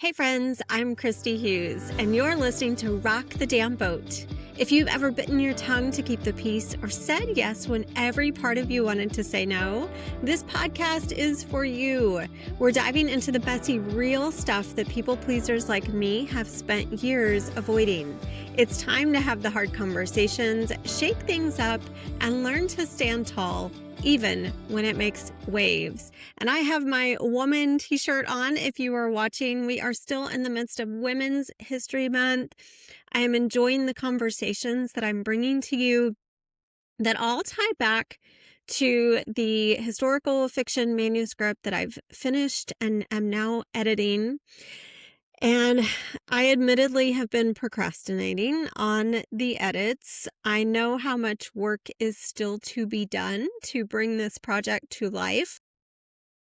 Hey friends, I'm Christy Hughes, and you're listening to Rock the Damn Boat. If you've ever bitten your tongue to keep the peace or said yes when every part of you wanted to say no, this podcast is for you. We're diving into the messy, real stuff that people pleasers like me have spent years avoiding. It's time to have the hard conversations, shake things up, and learn to stand tall, even when it makes waves. And I have my woman t-shirt on. If you are watching, we are still in the midst of Women's History Month. I am enjoying the conversations that I'm bringing to you that all tie back to the historical fiction manuscript that I've finished and am now editing. And I admittedly have been procrastinating on the edits. I know how much work is still to be done to bring this project to life.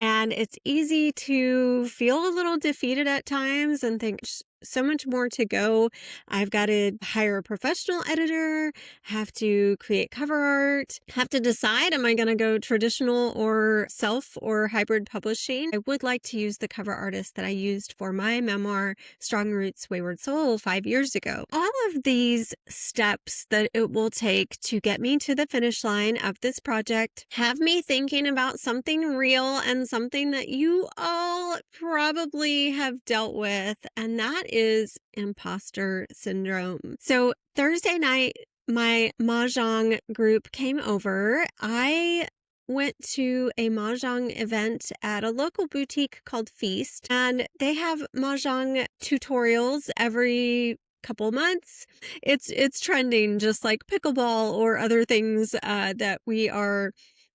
And it's easy to feel a little defeated at times and think so much more to go. I've got to hire a professional editor, have to create cover art, have to decide, am I going to go traditional or self or hybrid publishing? I would like to use the cover artist that I used for my memoir, Strong Roots, Wayward Soul, 5 years ago. All of these steps that it will take to get me to the finish line of this project have me thinking about something real and something that you all probably have dealt with, and that is imposter syndrome. So Thursday night, my mahjong group came over. I went to a mahjong event at a local boutique called Feast, and they have mahjong tutorials every couple months. It's trending, just like pickleball or other things that we are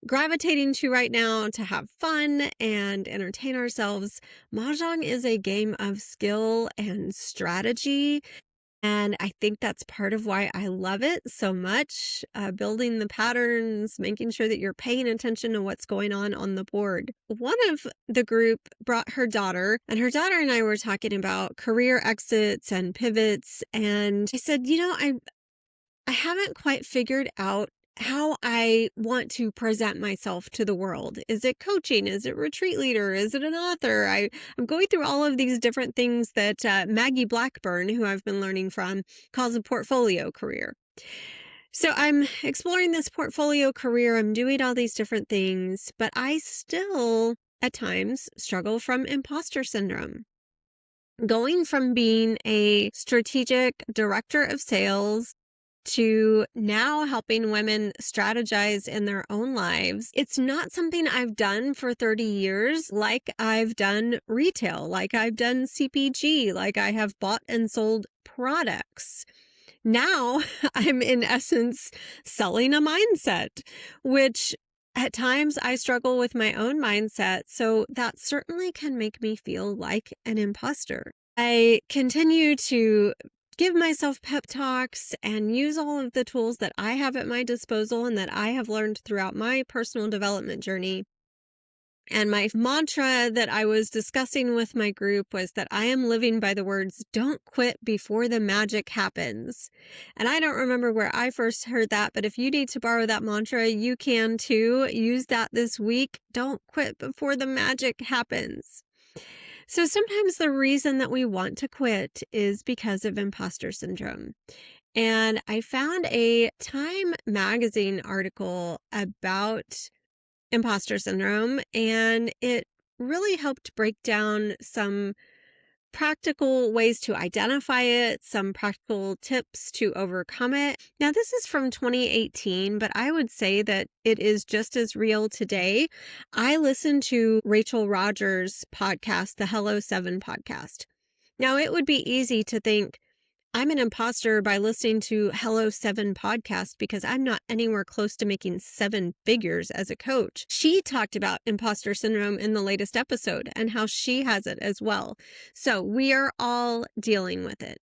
gravitating to right now to have fun and entertain ourselves. Mahjong is a game of skill and strategy, and I think that's part of why I love it so much. Building the patterns, making sure that you're paying attention to what's going on the board. One of the group brought her daughter, and her daughter and I were talking about career exits and pivots, and I said, I haven't quite figured out how I want to present myself to the world. Is it coaching? Is it retreat leader? Is it an author? I'm going through all of these different things that Maggie Blackburn, who I've been learning from, calls a portfolio career. So I'm exploring this portfolio career. I'm doing all these different things, but I still at times struggle from imposter syndrome. Going from being a strategic director of sales to now helping women strategize in their own lives. It's not something I've done for 30 years, like I've done retail, like I've done CPG, like I have bought and sold products. Now I'm in essence selling a mindset, which at times I struggle with my own mindset. So that certainly can make me feel like an imposter. I continue to give myself pep talks and use all of the tools that I have at my disposal and that I have learned throughout my personal development journey. And my mantra that I was discussing with my group was that I am living by the words, don't quit before the magic happens. And I don't remember where I first heard that, but if you need to borrow that mantra, you can too. Use that this week. Don't quit before the magic happens. So sometimes the reason that we want to quit is because of imposter syndrome. And I found a Time magazine article about imposter syndrome, and it really helped break down some practical ways to identify it, some practical tips to overcome it. Now, this is from 2018, but I would say that it is just as real today. I listened to Rachel Rogers' podcast, the Hello 7 podcast. Now, it would be easy to think, I'm an imposter by listening to Hello 7 podcast because I'm not anywhere close to making 7 figures as a coach. She talked about imposter syndrome in the latest episode and how she has it as well. So we are all dealing with it.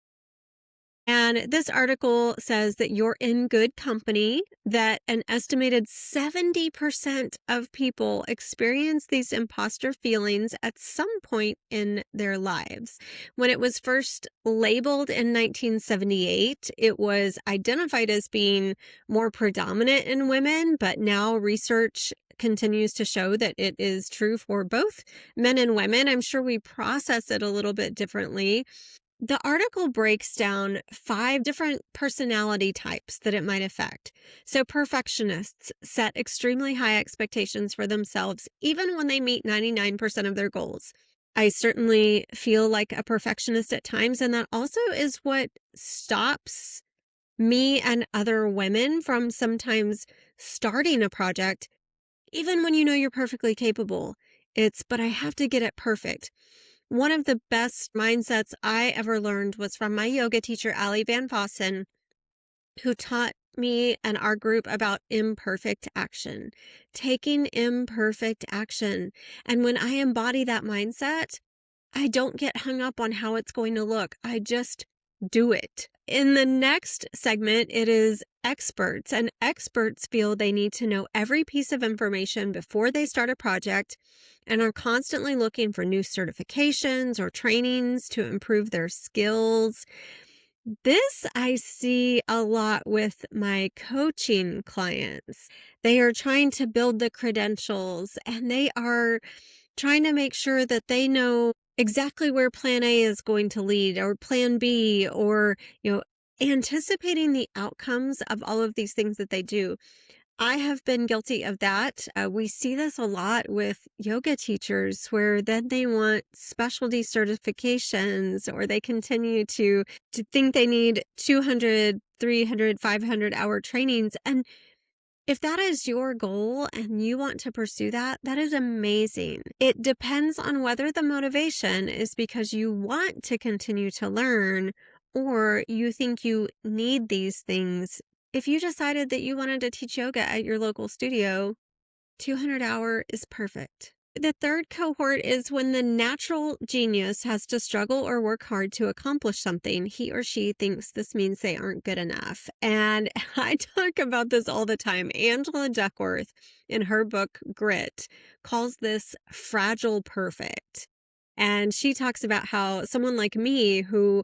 And this article says that you're in good company, that an estimated 70% of people experience these imposter feelings at some point in their lives. When it was first labeled in 1978, it was identified as being more predominant in women, but now research continues to show that it is true for both men and women. I'm sure we process it a little bit differently. The article breaks down 5 different personality types that it might affect. So perfectionists set extremely high expectations for themselves, even when they meet 99% of their goals. I certainly feel like a perfectionist at times, and that also is what stops me and other women from sometimes starting a project, even when you know you're perfectly capable. But I have to get it perfect. One of the best mindsets I ever learned was from my yoga teacher, Ali Van Vossen, who taught me and our group about imperfect action, taking imperfect action. And when I embody that mindset, I don't get hung up on how it's going to look. I just do it. In the next segment, it is experts, and experts feel they need to know every piece of information before they start a project and are constantly looking for new certifications or trainings to improve their skills. This I see a lot with my coaching clients. They are trying to build the credentials, and they are trying to make sure that they know exactly where plan A is going to lead, or plan B, or, anticipating the outcomes of all of these things that they do. I have been guilty of that. We see this a lot with yoga teachers, where then they want specialty certifications, or they continue to think they need 200, 300, 500-hour trainings. And if that is your goal and you want to pursue that, that is amazing. It depends on whether the motivation is because you want to continue to learn, or you think you need these things. If you decided that you wanted to teach yoga at your local studio, 200-hour is perfect. The third cohort is when the natural genius has to struggle or work hard to accomplish something. He or she thinks this means they aren't good enough. And I talk about this all the time. Angela Duckworth, in her book Grit, calls this fragile perfect. And she talks about how someone like me, who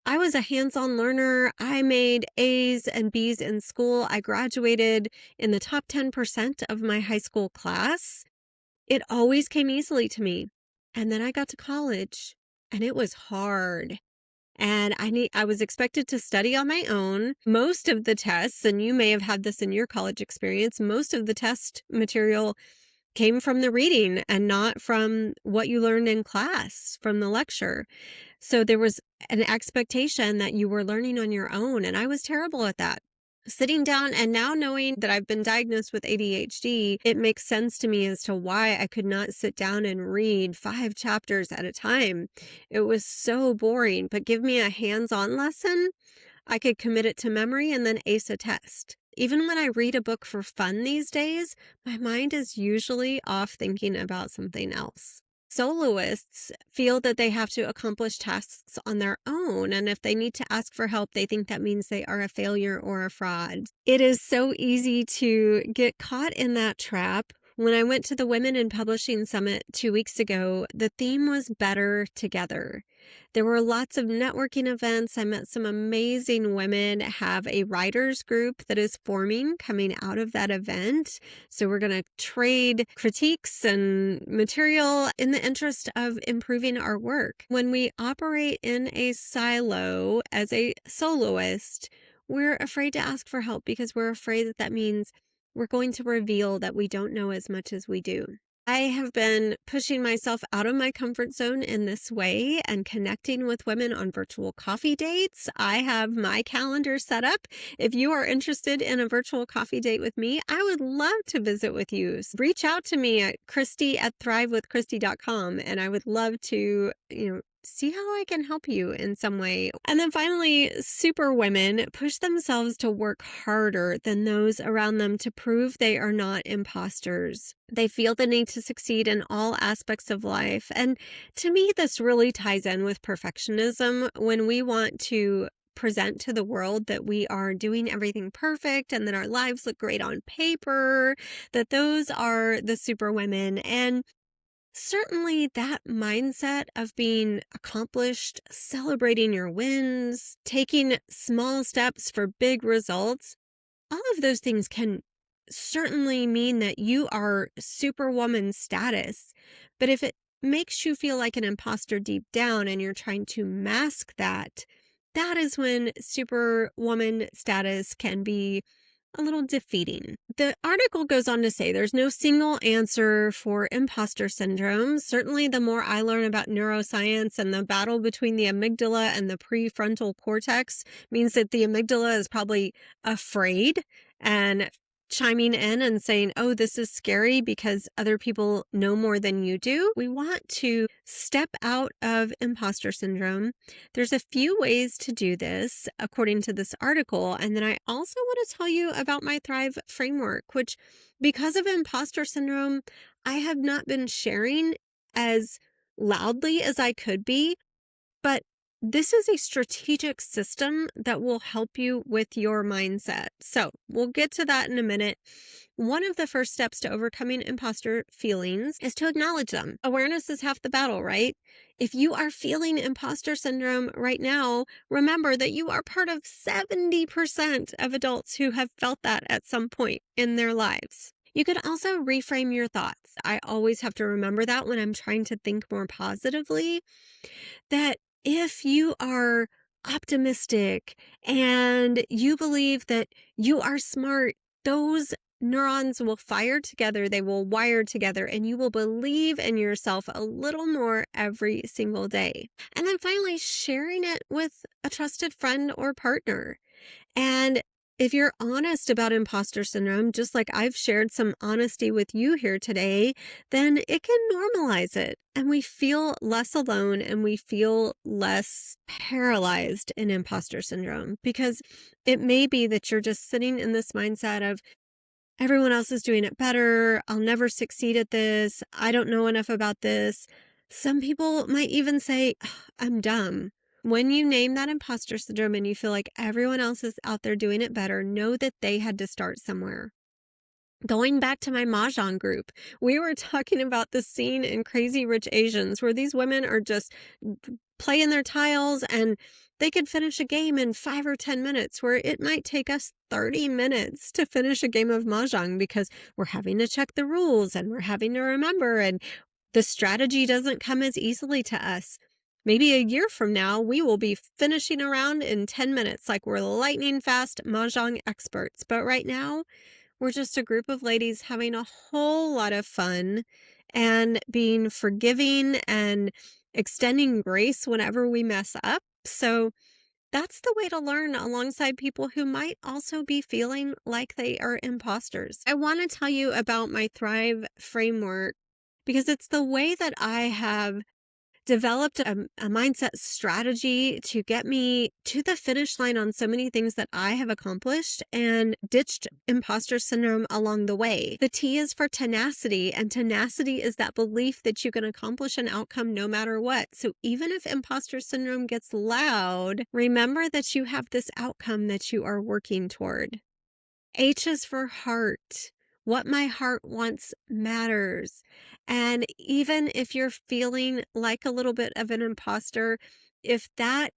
I was a hands-on learner. I made A's and B's in school. I graduated in the top 10% of my high school class. It always came easily to me. And then I got to college, and it was hard. And I was expected to study on my own. Most of the tests, and you may have had this in your college experience, most of the test material came from the reading and not from what you learned in class, from the lecture. So there was an expectation that you were learning on your own, and I was terrible at that. Sitting down and now knowing that I've been diagnosed with ADHD, it makes sense to me as to why I could not sit down and read 5 chapters at a time. It was so boring, but give me a hands-on lesson, I could commit it to memory and then ace a test. Even when I read a book for fun these days, my mind is usually off thinking about something else. Soloists feel that they have to accomplish tasks on their own, and if they need to ask for help, they think that means they are a failure or a fraud. It is so easy to get caught in that trap. When I went to the Women in Publishing Summit 2 weeks ago, the theme was Better Together. There were lots of networking events. I met some amazing women, have a writers group that is forming coming out of that event. So we're going to trade critiques and material in the interest of improving our work. When we operate in a silo as a soloist, we're afraid to ask for help because we're afraid that means we're going to reveal that we don't know as much as we do. I have been pushing myself out of my comfort zone in this way and connecting with women on virtual coffee dates. I have my calendar set up. If you are interested in a virtual coffee date with me, I would love to visit with you. Reach out to me at Christy@thrivewithchristy.com, and I would love to, see how I can help you in some way. And then finally, super women push themselves to work harder than those around them to prove they are not imposters. They feel the need to succeed in all aspects of life. And to me, this really ties in with perfectionism. When we want to present to the world that we are doing everything perfect and that our lives look great on paper, that those are the super women. And certainly that mindset of being accomplished, celebrating your wins, taking small steps for big results, all of those things can certainly mean that you are superwoman status. But if it makes you feel like an imposter deep down and you're trying to mask that, that is when superwoman status can be a little defeating. The article goes on to say there's no single answer for imposter syndrome. Certainly, the more I learn about neuroscience and the battle between the amygdala and the prefrontal cortex means that the amygdala is probably afraid and chiming in and saying, oh, this is scary because other people know more than you do. We want to step out of imposter syndrome. There's a few ways to do this, according to this article. And then I also want to tell you about my Thrive framework, which, because of imposter syndrome, I have not been sharing as loudly as I could be. But this is a strategic system that will help you with your mindset. So we'll get to that in a minute. One of the first steps to overcoming imposter feelings is to acknowledge them. Awareness is half the battle, right? If you are feeling imposter syndrome right now, remember that you are part of 70% of adults who have felt that at some point in their lives. You could also reframe your thoughts. I always have to remember that when I'm trying to think more positively, that if you are optimistic and you believe that you are smart, those neurons will fire together, they will wire together, and you will believe in yourself a little more every single day. And then finally, sharing it with a trusted friend or partner. And if you're honest about imposter syndrome, just like I've shared some honesty with you here today, then it can normalize it. And we feel less alone and we feel less paralyzed in imposter syndrome, because it may be that you're just sitting in this mindset of, everyone else is doing it better. I'll never succeed at this. I don't know enough about this. Some people might even say, I'm dumb. When you name that imposter syndrome and you feel like everyone else is out there doing it better, know that they had to start somewhere. Going back to my Mahjong group, we were talking about the scene in Crazy Rich Asians where these women are just playing their tiles and they could finish a game in 5 or 10 minutes, where it might take us 30 minutes to finish a game of Mahjong because we're having to check the rules and we're having to remember, and the strategy doesn't come as easily to us. Maybe a year from now, we will be finishing a round in 10 minutes like we're lightning fast Mahjong experts. But right now, we're just a group of ladies having a whole lot of fun and being forgiving and extending grace whenever we mess up. So that's the way to learn alongside people who might also be feeling like they are imposters. I want to tell you about my Thrive framework because it's the way that I have developed a mindset strategy to get me to the finish line on so many things that I have accomplished and ditched imposter syndrome along the way. The T is for tenacity, and tenacity is that belief that you can accomplish an outcome no matter what. So even if imposter syndrome gets loud, remember that you have this outcome that you are working toward. H is for heart. What my heart wants matters. And even if you're feeling like a little bit of an imposter, if that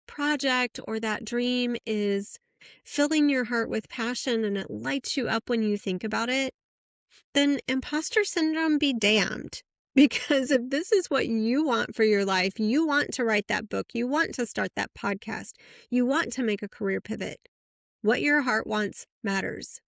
project or that dream is filling your heart with passion and it lights you up when you think about it, then imposter syndrome be damned. Because if this is what you want for your life, you want to write that book, you want to start that podcast, you want to make a career pivot, what your heart wants matters.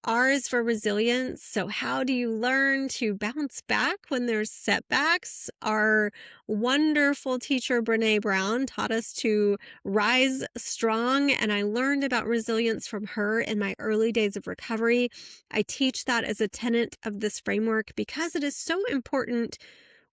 R is for resilience. So how do you learn to bounce back when there's setbacks? Our wonderful teacher, Brene Brown, taught us to rise strong, and I learned about resilience from her in my early days of recovery. I teach that as a tenet of this framework because it is so important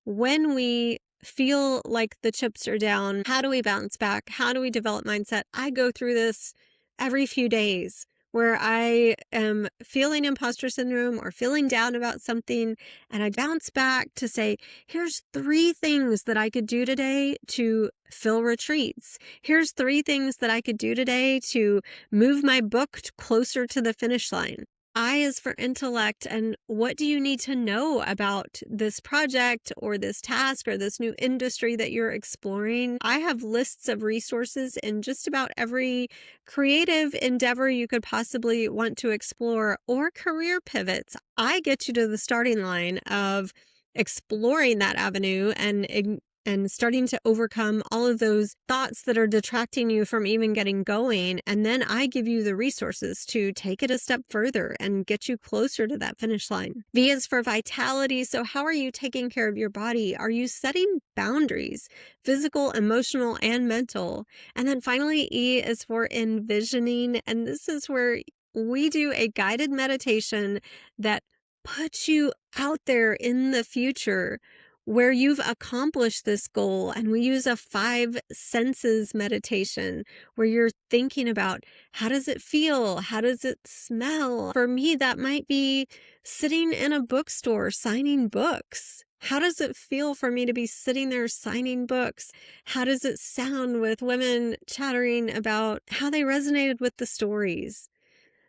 when we feel like the chips are down. How do we bounce back? How do we develop mindset? I go through this every few days, where I am feeling imposter syndrome or feeling down about something, and I bounce back to say, here's 3 things that I could do today to fill retreats. Here's 3 things that I could do today to move my book closer to the finish line. I is for intellect, and what do you need to know about this project or this task or this new industry that you're exploring? I have lists of resources in just about every creative endeavor you could possibly want to explore or career pivots. I get you to the starting line of exploring that avenue and starting to overcome all of those thoughts that are detracting you from even getting going. And then I give you the resources to take it a step further and get you closer to that finish line. V is for vitality. So how are you taking care of your body? Are you setting boundaries, physical, emotional, and mental? And then finally, E is for envisioning. And this is where we do a guided meditation that puts you out there in the future where you've accomplished this goal. And we use a 5 senses meditation where you're thinking about, how does it feel? How does it smell? For me, that might be sitting in a bookstore signing books. How does it feel for me to be sitting there signing books? How does it sound with women chattering about how they resonated with the stories?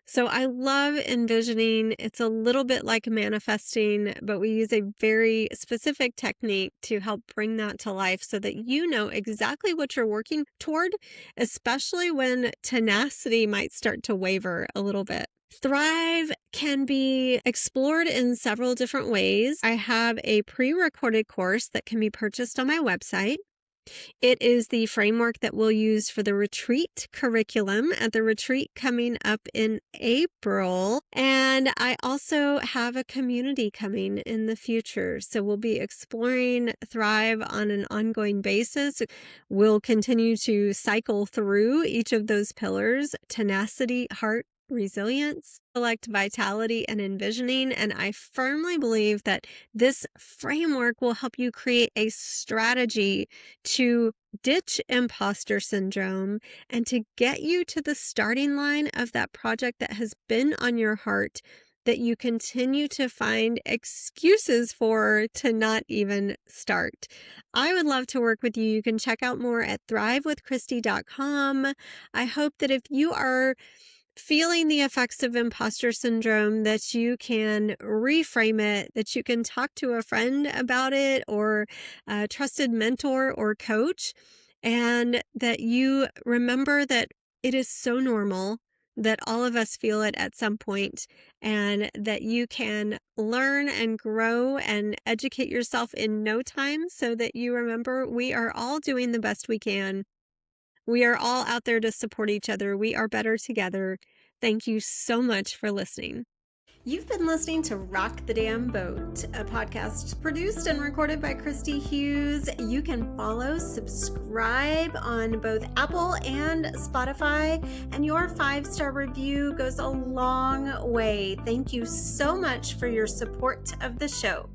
So I love envisioning. It's a little bit like manifesting, but we use a very specific technique to help bring that to life so that you know exactly what you're working toward, especially when tenacity might start to waver a little bit. Thrive can be explored in several different ways. I have a pre-recorded course that can be purchased on my website. It is the framework that we'll use for the retreat curriculum at the retreat coming up in April. And I also have a community coming in the future. So we'll be exploring Thrive on an ongoing basis. We'll continue to cycle through each of those pillars: tenacity, heart, resilience, select vitality, and envisioning. And I firmly believe that this framework will help you create a strategy to ditch imposter syndrome and to get you to the starting line of that project that has been on your heart that you continue to find excuses for to not even start. I would love to work with you. You can check out more at thrivewithchristy.com. I hope that if you are feeling the effects of imposter syndrome, that you can reframe it, that you can talk to a friend about it or a trusted mentor or coach, and that you remember that it is so normal, that all of us feel it at some point, and that you can learn and grow and educate yourself in no time so that you remember we are all doing the best we can. We are all out there to support each other. We are better together. Thank you so much for listening. You've been listening to Rock the Damn Boat, a podcast produced and recorded by Christy Hughes. You can follow, subscribe on both Apple and Spotify, and your 5-star review goes a long way. Thank you so much for your support of the show.